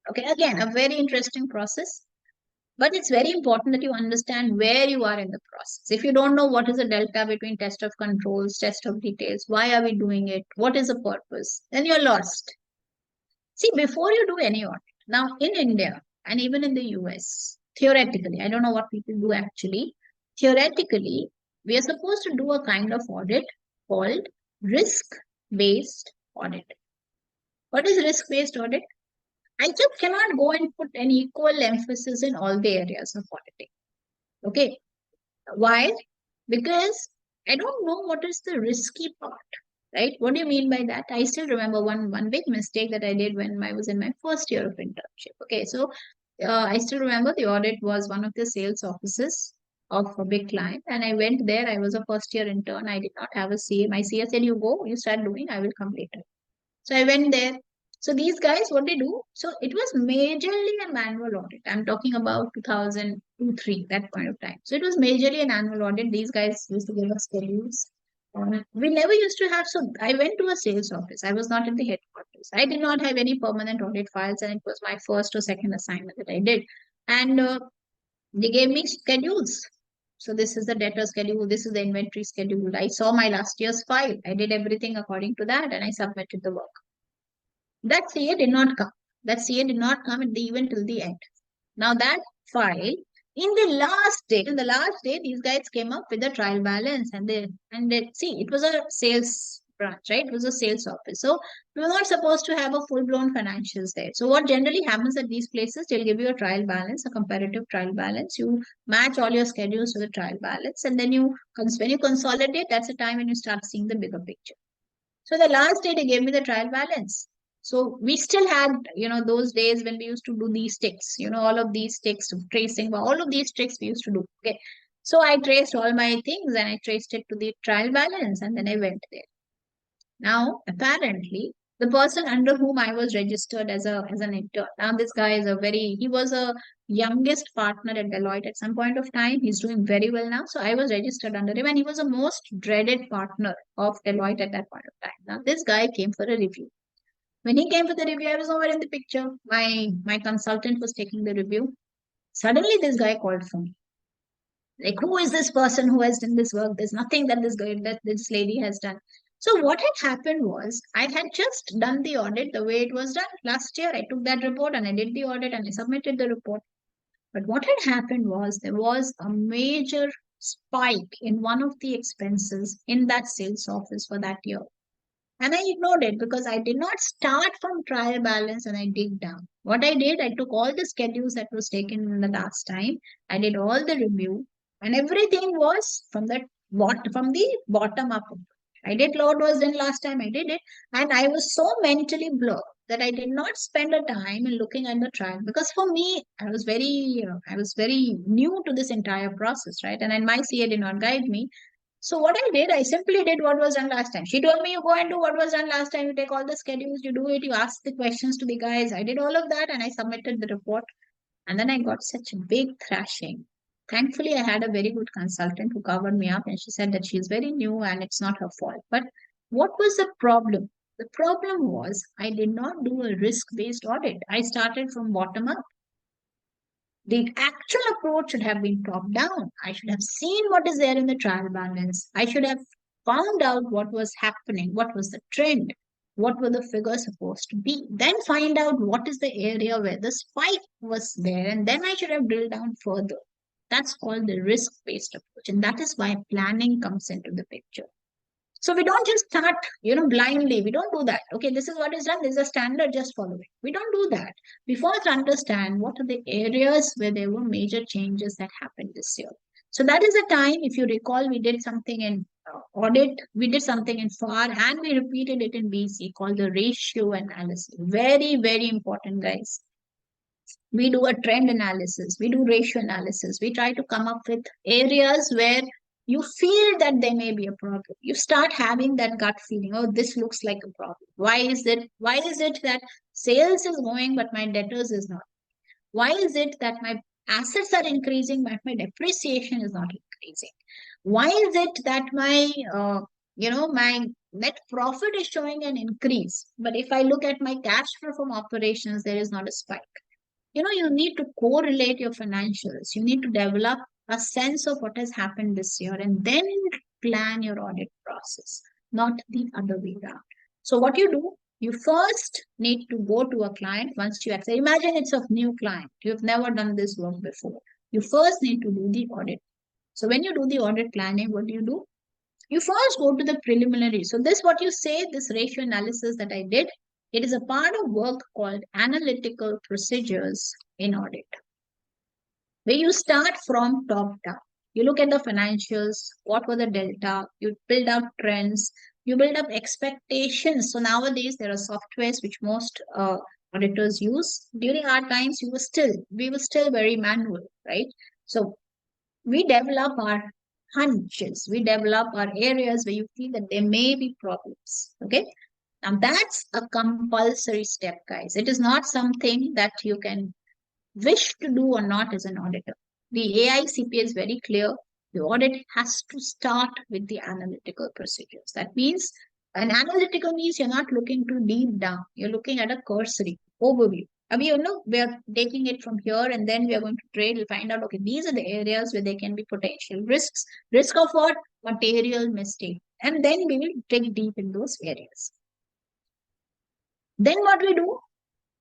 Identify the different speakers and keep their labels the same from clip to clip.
Speaker 1: Okay, again, a very interesting process. But it's very important that you understand where you are in the process. If you don't know what is the delta between test of controls, test of details, why are we doing it, what is the purpose, then you're lost. See, before you do any audit, now in India and even in the US, theoretically, I don't know what people do actually, theoretically, we are supposed to do a kind of audit called risk based audit. What is risk based audit? I just cannot go and put an equal emphasis in all the areas of auditing. Okay. Why? Because I don't know what is the risky part, right? What do you mean by that? I still remember one big mistake that I did when I was in my first year of internship. Okay, so I still remember the audit was one of the sales offices of a big client, and I went there. I was a first year intern. I did not have a CA. My CA said, "You go, you start doing. I will come later." So I went there. So these guys, what they do? So it was majorly a manual audit. I'm talking about 2002, 3, that point of time. So it was majorly an annual audit. These guys used to give us schedules. We never used to have. So I went to a sales office. I was not in the headquarters. I did not have any permanent audit files, and it was my first or second assignment that I did. And they gave me schedules. So this is the debtor schedule. This is the inventory schedule. I saw my last year's file. I did everything according to that, and I submitted the work. That CA did not come. That CA did not come at the event till the end. Now that file, in the last day, these guys came up with a trial balance, and they see it was a sales branch, right? It was a sales office. So we were not supposed to have a full-blown financials there. So what generally happens at these places, they'll give you a trial balance, a comparative trial balance. You match all your schedules to the trial balance, and then when you consolidate, that's the time when you start seeing the bigger picture. So the last day they gave me the trial balance. So we still had, those days when we used to do these ticks, all of these ticks of tracing, all of these tricks we used to do. Okay. So I traced all my things and I traced it to the trial balance and then I went there. Now, apparently, the person under whom I was registered as an intern. Now, this guy he was a youngest partner at Deloitte at some point of time. He's doing very well now. So I was registered under him, and he was a most dreaded partner of Deloitte at that point of time. Now, this guy came for a review. When he came for the review, I was nowhere in the picture. My consultant was taking the review. Suddenly, this guy called for me. Like, who is this person who has done this work? There's nothing that this lady has done. So what had happened was I had just done the audit the way it was done last year. I took that report and I did the audit and I submitted the report. But what had happened was there was a major spike in one of the expenses in that sales office for that year. And I ignored it because I did not start from trial balance and I dig down. What I did, I took all the schedules that was taken in the last time. I did all the review and everything was from the bottom up. I did what was done last time. I did it. And I was so mentally blurred that I did not spend a time in looking at the trial because for me, I was very new to this entire process, right? And then my CA did not guide me. So what I did, I simply did what was done last time. She told me you go and do what was done last time. You take all the schedules, you do it, you ask the questions to the guys. I did all of that and I submitted the report. And then I got such a big thrashing. Thankfully, I had a very good consultant who covered me up and she said that she's very new and it's not her fault. But what was the problem? The problem was I did not do a risk-based audit. I started from bottom up. The actual approach should have been top down. I should have seen what is there in the trial balance. I should have found out what was happening, what was the trend, what were the figures supposed to be. Then find out what is the area where the spike was there, and then I should have drilled down further. That's called the risk based approach, and that is why planning comes into the picture. So we don't just start, blindly. We don't do that. Okay, this is what is done. This is a standard, just follow it. We don't do that. We first understand what are the areas where there were major changes that happened this year. So that is the time, if you recall, we did something in audit, we did something in FAR, and we repeated it in BC called the ratio analysis. Very, very important, guys. We do a trend analysis, we do ratio analysis, we try to come up with areas where you feel that there may be a problem. You start having that gut feeling, oh, this looks like a problem. Why is it that sales is going but my debtors is not? Why is it that my assets are increasing but my depreciation is not increasing? Why is it that my net profit is showing an increase. But if I look at my cash flow from operations, there is not a spike. You need to correlate your financials. You need to develop a sense of what has happened this year and then plan your audit process, not the other way around. So what you do, you first need to go to a client once you accept. Imagine it's a new client. You've never done this work before. You first need to do the audit. So when you do the audit planning, what do? You first go to the preliminary. So this what you say, this ratio analysis that I did, it is a part of work called analytical procedures in audit, where you start from top down. You look at the financials, what were the delta, you build up trends, you build up expectations. So nowadays there are softwares which most auditors use. During our times, we were still very manual, right? So we develop our hunches, we develop our areas where you feel that there may be problems. Okay. Now that's a compulsory step, guys. It is not something that you can wish to do or not as an auditor. The AICP is very clear. The audit has to start with the analytical procedures. That means an analytical means you're not looking too deep down. You're looking at a cursory overview. I mean, we are taking it from here and then we are going to trade. We'll find out, okay, these are the areas where there can be potential risks. Risk of what? Material mistake. And then we will dig deep in those areas. Then what we do?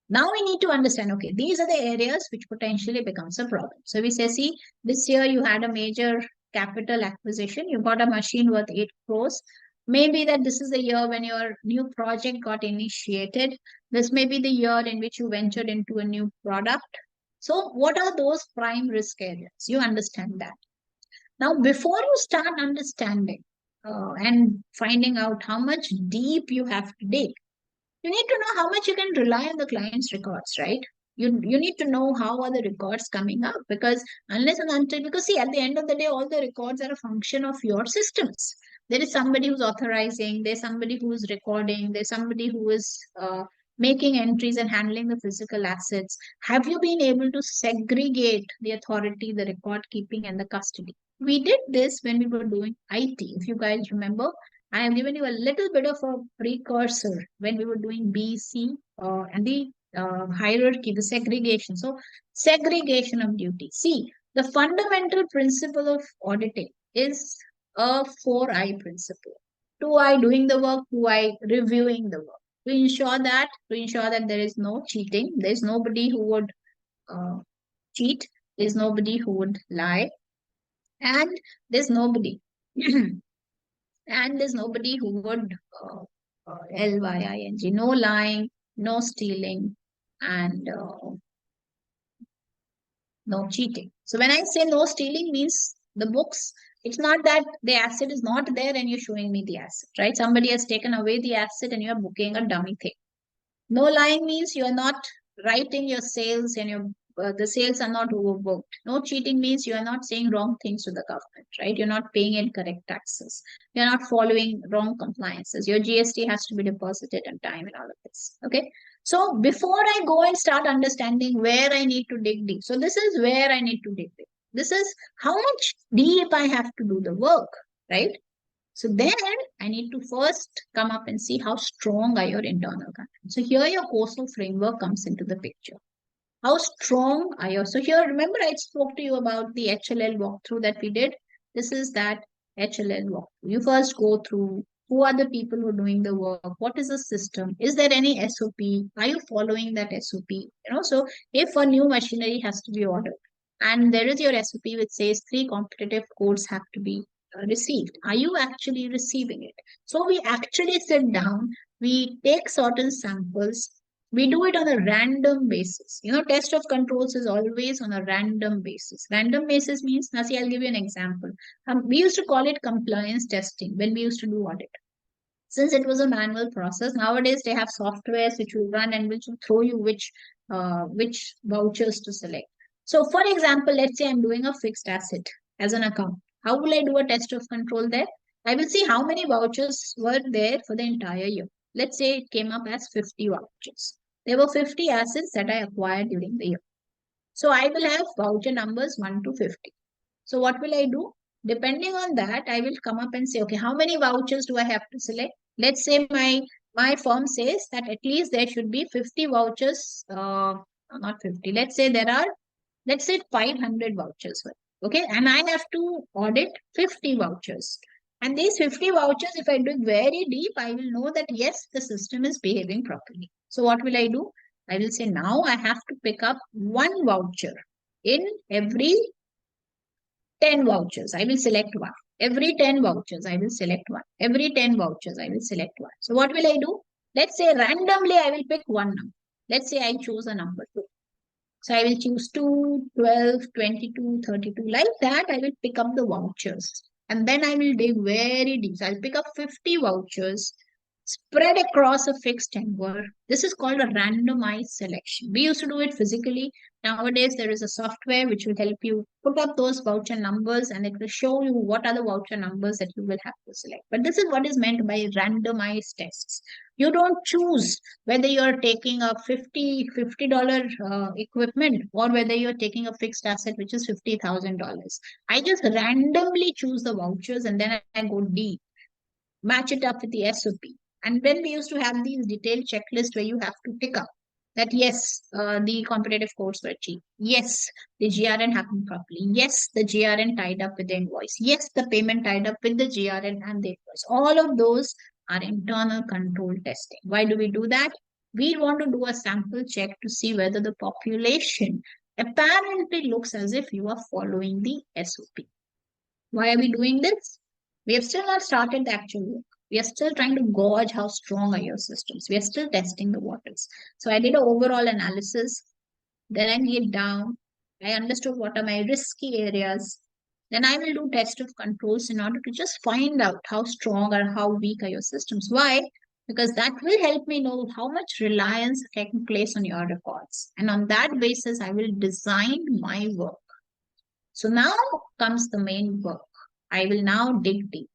Speaker 1: Now we need to understand, okay, these are the areas which potentially becomes a problem. So we say, see, this year you had a major capital acquisition. You got a machine worth 8 crores. Maybe that this is the year when your new project got initiated. This may be the year in which you ventured into a new product. So what are those prime risk areas? You understand that. Now, before you start understanding and finding out how much deep you have to dig, you need to know how much you can rely on the client's records, right? You need to know how are the records coming up, because unless and until, because see, at the end of the day, all the records are a function of your systems. There is somebody who's authorizing, there's somebody who's recording, there's somebody who is making entries and handling the physical assets. Have you been able to segregate the authority, the record keeping, and the custody? We did this when we were doing IT. If you guys remember, I have given you a little bit of a precursor when we were doing BC and the hierarchy, the segregation. So, segregation of duty. See, the fundamental principle of auditing is a 4I principle. 2I doing the work, 2I reviewing the work. To ensure that there is no cheating, there is nobody who would cheat, there is nobody who would lie, and there's nobody. And there's nobody who would lying, no lying, no stealing, and no cheating. So when I say no stealing means the books, it's not that the asset is not there and you're showing me the asset, right? Somebody has taken away the asset and you're booking a dummy thing. No lying means you are not writing your sales and the sales are not overbooked. No cheating means you are not saying wrong things to the government, right? You're not paying incorrect taxes. You're not following wrong compliances. Your GST has to be deposited on time and all of this. Okay. So before I go and start understanding where I need to dig deep. So this is where I need to dig deep. This is how much deep I have to do the work, right? So then I need to first come up and see how strong are your internal controls. So here your coastal framework comes into the picture. How strong are your, so here remember I spoke to you about the HLL walkthrough that we did. This is that HLL walkthrough. You first go through who are the people who are doing the work, what is the system, is there any SOP, are you following that SOP? So if a new machinery has to be ordered and there is your SOP which says 3 competitive codes have to be received, are you actually receiving it? So we actually sit down, we take certain samples, we do it on a random basis. Test of controls is always on a random basis. Random basis means, now see, I'll give you an example. We used to call it compliance testing when we used to do audit. Since it was a manual process, nowadays they have softwares which will run and which will throw you which vouchers to select. So for example, let's say I'm doing a fixed asset as an account. How will I do a test of control there? I will see how many vouchers were there for the entire year. Let's say it came up as 50 vouchers. There were 50 assets that I acquired during the year. So I will have voucher numbers 1 to 50. So what will I do? Depending on that, I will come up and say, okay, how many vouchers do I have to select? Let's say my firm says that at least there should be 50 vouchers, not 50. Let's say 500 vouchers. Okay, and I have to audit 50 vouchers. And these 50 vouchers, if I dig very deep, I will know that yes, the system is behaving properly. So what will I do? I will say now I have to pick up one voucher in every 10 vouchers. I will select one. Every 10 vouchers, I will select one. Every 10 vouchers, I will select one. So what will I do? Let's say randomly I will pick one number. Let's say I choose a number 2. So I will choose 2, 12, 22, 32. Like that, I will pick up the vouchers. And then I will dig very deep. So I'll pick up 50 vouchers spread across a fixed tenure. This is called a randomized selection. We used to do it physically. Nowadays, there is a software which will help you put up those voucher numbers and it will show you what are the voucher numbers that you will have to select. But this is what is meant by randomized tests. You don't choose whether you're taking a $50 equipment or whether you're taking a fixed asset which is $50,000. I just randomly choose the vouchers and then I go deep, match it up with the SOP. And then we used to have these detailed checklists where you have to tick up that yes, the competitive codes were achieved. Yes, the GRN happened properly. Yes, the GRN tied up with the invoice. Yes, the payment tied up with the GRN and the invoice. All of those are internal control testing. Why do we do that? We want to do a sample check to see whether the population apparently looks as if you are following the SOP. Why are we doing this? We have still not started the actual work. We are still trying to gauge how strong are your systems. We are still testing the waters. So I did an overall analysis. Then I laid down. I understood what are my risky areas. Then I will do test of controls in order to just find out how strong or how weak are your systems. Why? Because that will help me know how much reliance I can place on your records. And on that basis, I will design my work. So now comes the main work. I will now dig deep,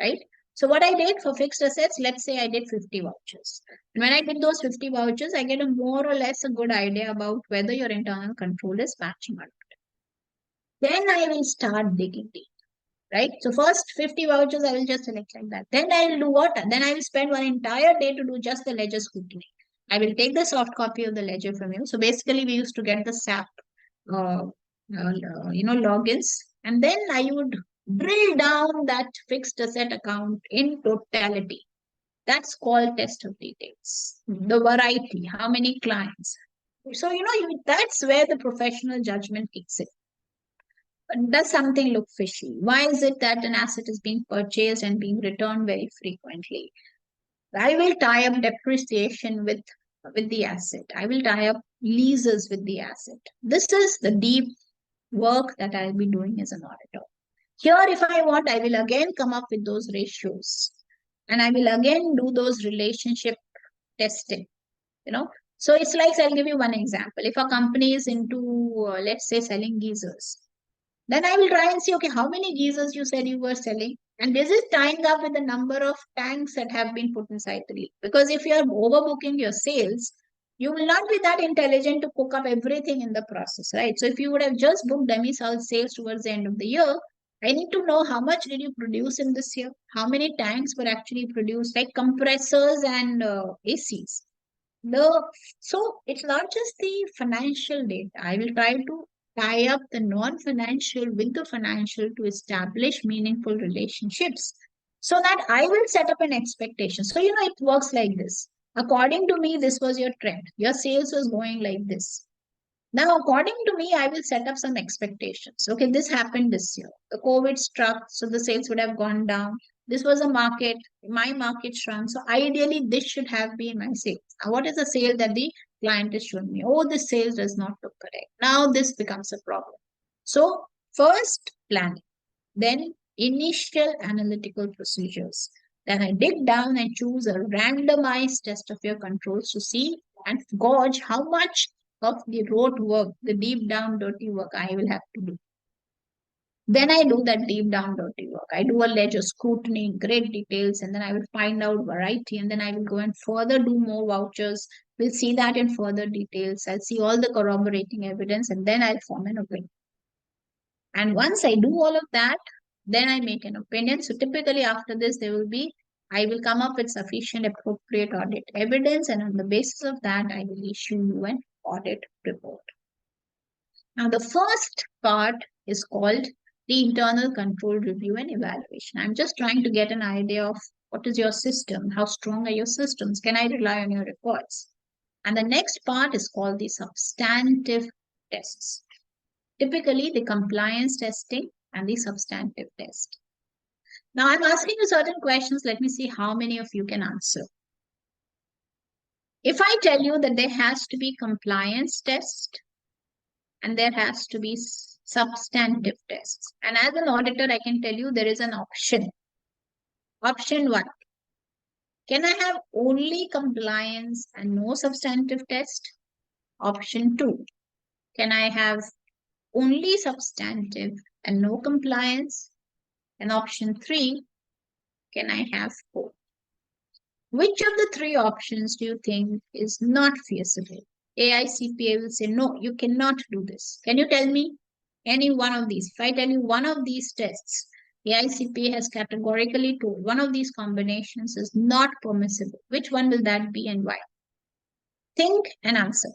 Speaker 1: right? So what I did for fixed assets, let's say I did 50 vouchers. And when I did those 50 vouchers, I get a more or less a good idea about whether your internal control is matching or not. Then I will start digging deep, right? So first 50 vouchers, I will just select like that. Then I will do what? Then I will spend one entire day to do just the ledger scrutiny. I will take the soft copy of the ledger from you. So basically we used to get the SAP uh, logins. And then I would drill down that fixed asset account in totality. That's called test of details. The variety, how many clients. So, that's where the professional judgment kicks in. Does something look fishy? Why is it that an asset is being purchased and being returned very frequently? I will tie up depreciation with the asset. I will tie up leases with the asset. This is the deep work that I'll be doing as an auditor. Here, if I want, I will again come up with those ratios and I will again do those relationship testing, you know. So it's like, I'll give you one example. If a company is into, let's say, selling geysers, then I will try and see, okay, how many geysers you said you were selling? And this is tying up with the number of tanks that have been put inside the leak. Because if you are overbooking your sales, you will not be that intelligent to cook up everything in the process, right? So if you would have just booked sales towards the end of the year, I need to know how much did you produce in this year? How many tanks were actually produced, like compressors and ACs? The so it's not just the financial data. I will try to tie up the non-financial with the financial to establish meaningful relationships so that I will set up an expectation. So it works like this. According to me, this was your trend. Your sales was going like this. Now, according to me, I will set up some expectations. Okay, this happened this year. The COVID struck, so the sales would have gone down. This was a market, my market shrunk. So ideally, this should have been my sales. Now, what is the sale that the client is showing me? Oh, this sales does not look correct. Now this becomes a problem. So first planning, then initial analytical procedures. Then I dig down and choose a randomized test of your controls to see and gauge how much of the rote work, the deep down dirty work I will have to do. Then I do that deep down dirty work. I do a ledger scrutiny in great details, and then I will find out variety, and then I will go and further do more vouchers. We'll see that in further details. I'll see all the corroborating evidence, and then I'll form an opinion. And once I do all of that, then I make an opinion. So typically after this, there will be I will come up with sufficient appropriate audit evidence, and on the basis of that, I will issue you an audit report. Now, the first part is called the internal control review and evaluation. I'm just trying to get an idea of what is your system, how strong are your systems, can I rely on your reports? And the next part is called the substantive tests. Typically, the compliance testing and the substantive test. Now, I'm asking you certain questions. Let me see how many of you can answer. If I tell you that there has to be compliance test and there has to be substantive tests, and as an auditor, I can tell you there is an option. Option one, can I have only compliance and no substantive test? Option two, can I have only substantive and no compliance? And option three, can I have both? Which of the three options do you think is not feasible? AICPA will say, no, you cannot do this. Can you tell me any one of these? If I tell you one of these tests, AICPA has categorically told one of these combinations is not permissible. Which one will that be and why? Think and answer.